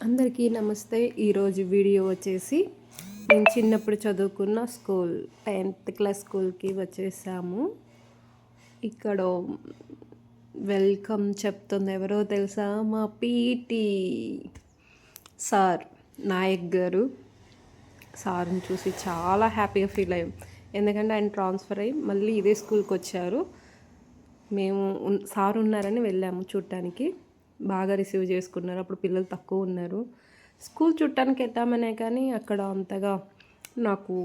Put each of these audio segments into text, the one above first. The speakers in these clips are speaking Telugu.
అందరికీ నమస్తే. ఈరోజు వీడియో వచ్చేసి నేను చిన్నప్పుడు చదువుకున్న స్కూల్ 10th క్లాస్ స్కూల్కి వచ్చేసాము. ఇక్కడ వెల్కమ్ చెప్తుంది ఎవరో తెలుసా? మా పీటీ సార్ నాయక్ గారు. సార్ని చూసి చాలా హ్యాపీగా ఫీల్ అయ్యాం, ఎందుకంటే ఆయన ట్రాన్స్ఫర్ అయ్యి మళ్ళీ ఇదే స్కూల్కి వచ్చారు. మేము సార్ ఉన్నారని వెళ్ళాము చూడటానికి. బాగా రిసీవ్ చేసుకున్నారు. అప్పుడు పిల్లలు తక్కువ ఉన్నారు. స్కూల్ చుట్టానికి వెళ్తామనే కానీ అక్కడ అంతగా నాకు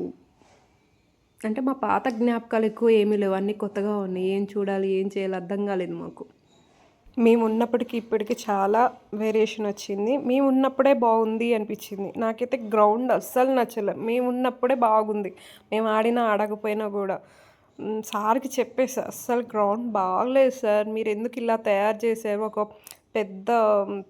అంటే మా పాత జ్ఞాపకాలు ఎక్కువ ఏమీ లేవు, అన్నీ కొత్తగా ఉన్నాయి. ఏం చూడాలి ఏం చేయాలి అర్థం కాలేదు మాకు. మేము ఉన్నప్పటికీ ఇప్పటికీ చాలా వేరియేషన్ వచ్చింది. మేము ఉన్నప్పుడే బాగుంది అనిపించింది నాకైతే. గ్రౌండ్ అస్సలు నచ్చలేదు. మేము ఉన్నప్పుడే బాగుంది, మేము ఆడినా ఆడకపోయినా కూడా. సార్కి చెప్పేసి అస్సలు గ్రౌండ్ బాగలేదు సార్, మీరు ఎందుకు ఇలా తయారు చేశారు? ఒక పెద్ద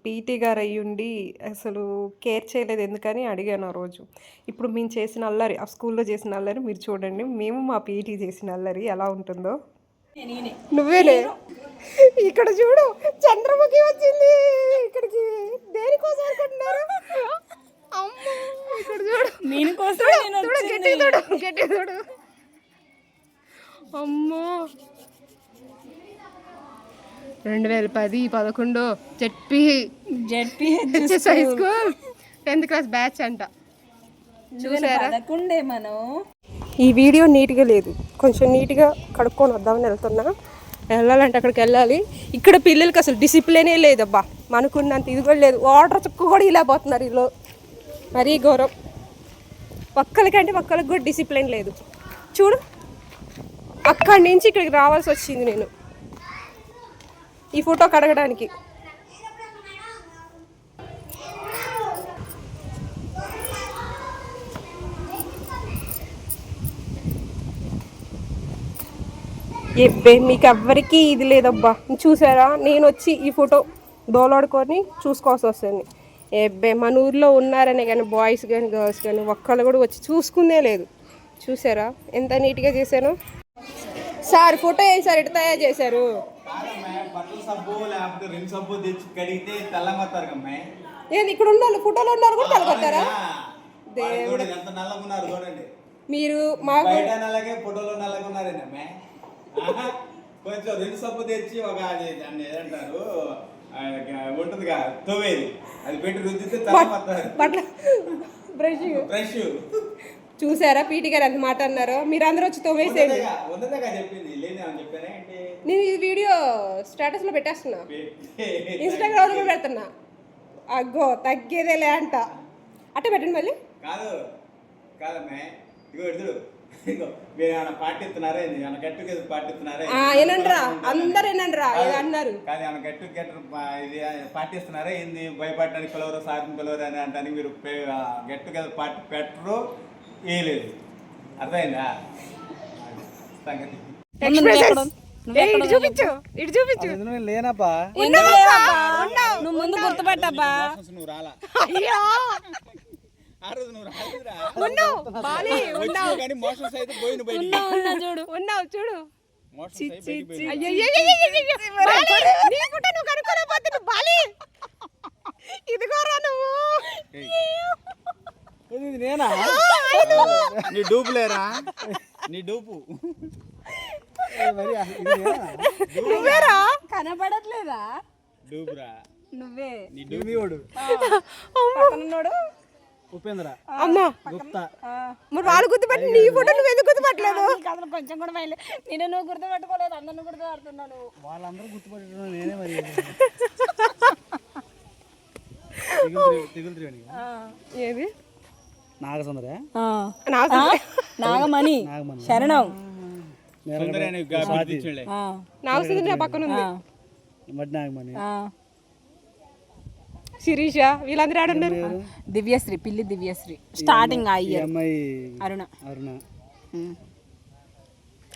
పీటీ గారు అయ్యుండి అసలు కేర్ చేయలేదు ఎందుకని అడిగాను ఆ రోజు. ఇప్పుడు మేము చేసిన అల్లరి, ఆ స్కూల్లో చేసిన అల్లరి మీరు చూడండి. మేము మా పీటీ చేసిన అల్లరి ఎలా ఉంటుందో. నువ్వేలే ఇక్కడ చూడు, చంద్రముఖి వచ్చింది ఇక్కడికి. దేనికోసం అనుకుంటున్నారు? ఇక్కడ చూడు, గట్టి చూడు. అమ్మో 2010, 11 ZP high school 10th class batch అంట. చూసారా? మనం ఈ వీడియో నీట్గా లేదు, కొంచెం నీట్గా కడుక్కొని వద్దామని వెళ్తున్నా. వెళ్ళాలంటే అక్కడికి వెళ్ళాలి. ఇక్కడ పిల్లలకి అసలు డిసిప్లినే లేదబ్బా, మనకున్నంత ఇది కూడా లేదు. వాటర్ చుక్క కూడా ఇలా పోతున్నారు వీళ్ళు, మరీ ఘోరం. ఒక్కరికంటే ఒక్కరికి కూడా డిసిప్లిన్ లేదు. చూడు, అక్కడి నుంచి ఇక్కడికి రావాల్సి వచ్చింది నేను ఈ ఫోటో కడగడానికి. మీకు ఎవ్వరికీ ఇది లేదబ్బా. చూసారా, నేను వచ్చి ఈ ఫోటో దోలాడుకొని చూసుకోవాల్సి వస్తుంది. మన ఊర్లో ఉన్నారనే కానీ బాయ్స్ కానీ గర్ల్స్ కానీ ఒక్కళ్ళు కూడా వచ్చి చూసుకుందే లేదు. చూసారా ఎంత నీట్గా చేశాను? సార్ ఫోటో ఏం సార్ ఇటు తయారు చేశారు? ఏంది ఇక్కడ ఉన్న ఫోటోలో ఉన్నారు కూడా తలకొట్టారా? మీరు మా ఫోటోలో నల్లగున్నారేనమ్మే. కొంచెం రెండు సబ్బు తెచ్చి ఒక దాన్ని ఏదంటారు ఉంటుందిగా తొవ్వేది, అది పెట్టి రుద్దితే బ్రష్. చూసారా పీటీ గారు ఎంత మాట అన్నారో? మీరు అందరూ వచ్చి తోవేసేయండి. నేను ఈ వీడియో స్టేటస్లో పెట్టేస్తున్నా, ఇన్స్టాగ్రామ్లో కూడా పెడుతున్నా. అగ్గో తగ్గేదేలే అంట. అట్టే పెట్టండి మళ్ళీ. కాదమ్మే, ఇగో ఎదురు పాటిస్తున్నారా? ఏనండ్రా అందరు ఏనండ్రా అన్నారు. కానీ ఏమన్నా గట్టు ఇది పాటిస్తున్నారా? ఏంది భయపడటానికి పిలవరు, సార్ని పిలవరు అని అంటానికి మీరు గట్టు కదా పార్టీ పెట్టరు, వేయలేదు. అర్థమైందా సంగతి? చూపించు, ఇటు చూపించు. లేనబ్బా, నువ్వు ముందు గుర్తుపట్టబ్బా. నువ్వు రాలా చూడు. ఇదిగోరా నువ్వు. నేనా? నీ డూపు లేరా? నీ డూపు నువ్వేరా? కనపడట్లేదా? డూపురా నువ్వే. నీ డూబివాడు ఉపేంద్ర అమ్మా గుప్తా. మరి వాళ్ళు గుర్తుపట్టి నీ ఫోటో నువ్వు ఎందుకు గుర్తుపట్టలేదు? కొంచెం కూడా నేను నువ్వు గుర్తుపెట్టుకోలేదు, అందరిని గుర్తుపడుతున్నాను. వాళ్ళందరూ గుర్తుపట్టడం నేనే మరి. ఏది నాగసుందర, నాగమణి, శరణం, నాగసుందర పక్కన ఉంది. నాగమణి, శిరీష, వీళ్ళందరూ ఆడున్నారు. దివ్యశ్రీ, పిల్లి దివ్యశ్రీ. స్టార్టింగ్ అరుణ.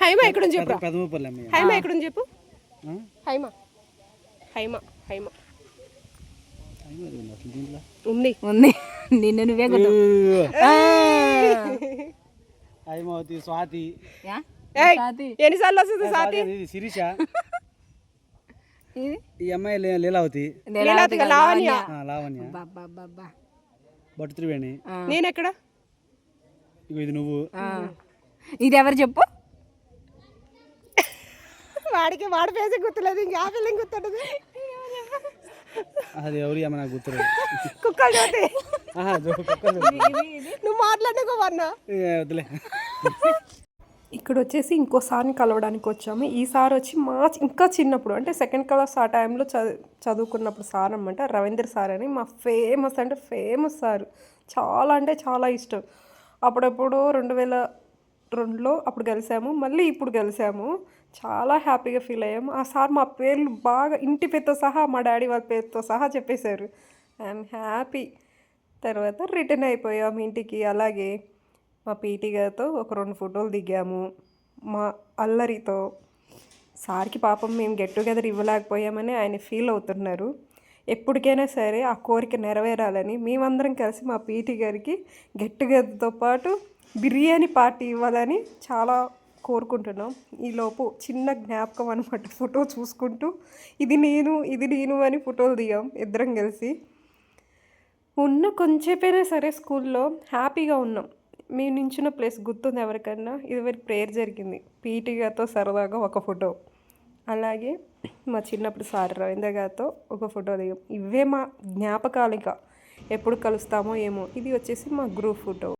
హైమా ఎక్కడ చెప్పు. హైమా ఎక్కడ చెప్పు. హైమా హైమా హైమా ఉంది ఉంది. నిన్ను నువ్వే గుర్తు. హైమావతి, స్వాతి. ఎన్నిసార్లు వస్తుంది స్వాతి? శిరీష. ఈ అమ్మాయి లీలావతి, లావణ్య. లావణ్య, బాబా బట్టు త్రివేణి, నేనెక్కడ? ఇగో ఇది నువ్వు. ఇది ఎవరు చెప్పు? వాడి ఫేస్ గుర్తులేదు, ఇంకా ఆ ఫీలింగ్ గుర్తుంటుంది. అది ఎవరి అమ్మ నాకు గుర్తులేదు. కుక్కలు జ్యోతి. ఇది నువ్వు మాట్లాడుకోవన్నా. వద్దులే. ఇక్కడ వచ్చేసి ఇంకోసారిని కలవడానికి వచ్చాము. ఈసారి వచ్చి ఇంకా చిన్నప్పుడు అంటే సెకండ్ క్లాస్ ఆ టైంలో చదువుకున్నప్పుడు సార్ అన్నమాట, రవీంద్ర సార్ అని. మా ఫేమస్ సార్, చాలా అంటే చాలా ఇష్టం. అప్పుడప్పుడు 2002లో అప్పుడు కలిసాము, మళ్ళీ ఇప్పుడు కలిసాము. చాలా హ్యాపీగా ఫీల్ అయ్యాము. ఆ సార్ మా పేర్లు బాగా ఇంటి పేరుతో సహా, మా డాడీ వాళ్ళ పేరుతో సహా చెప్పేశారు. I'm happy. తర్వాత రిటర్న్ అయిపోయాము ఇంటికి. అలాగే మా పీటీ గారితో ఒక 2 ఫోటోలు దిగాము. మా అల్లరితో సార్కి పాపం మేము గెట్ టుగెదర్ ఇవ్వలేకపోయామని ఆయన ఫీల్ అవుతున్నారు. ఎప్పటికైనా సరే ఆ కోరిక నెరవేరాలని మేమందరం కలిసి మా పీటీ గారికి గెట్ టుగెదర్తో పాటు బిర్యానీ పార్టీ ఇవ్వాలని చాలా కోరుకుంటున్నాం. ఈలోపు చిన్న జ్ఞాపకం అనమాట, ఫోటో చూసుకుంటూ ఇది నేను అని ఫోటోలు దిగాం ఇద్దరం కలిసి. కొంచెంసేపైనా సరే స్కూల్లో హ్యాపీగా ఉన్నాం. మేము నించున్న ప్లేస్ గుర్తుంది ఎవరికన్నా? ఇది ప్రేయర్ జరిగింది, పీటీ గారితో సరదాగా ఒక ఫోటో. అలాగే మా చిన్నప్పుడు సార్ రవీంద్ర గారితో ఒక ఫోటో దిగాం. ఇవే మా జ్ఞాపకాలు. ఇంకా ఎప్పుడు కలుస్తామో ఏమో. ఇది వచ్చేసి మా గ్రూప్ ఫోటో.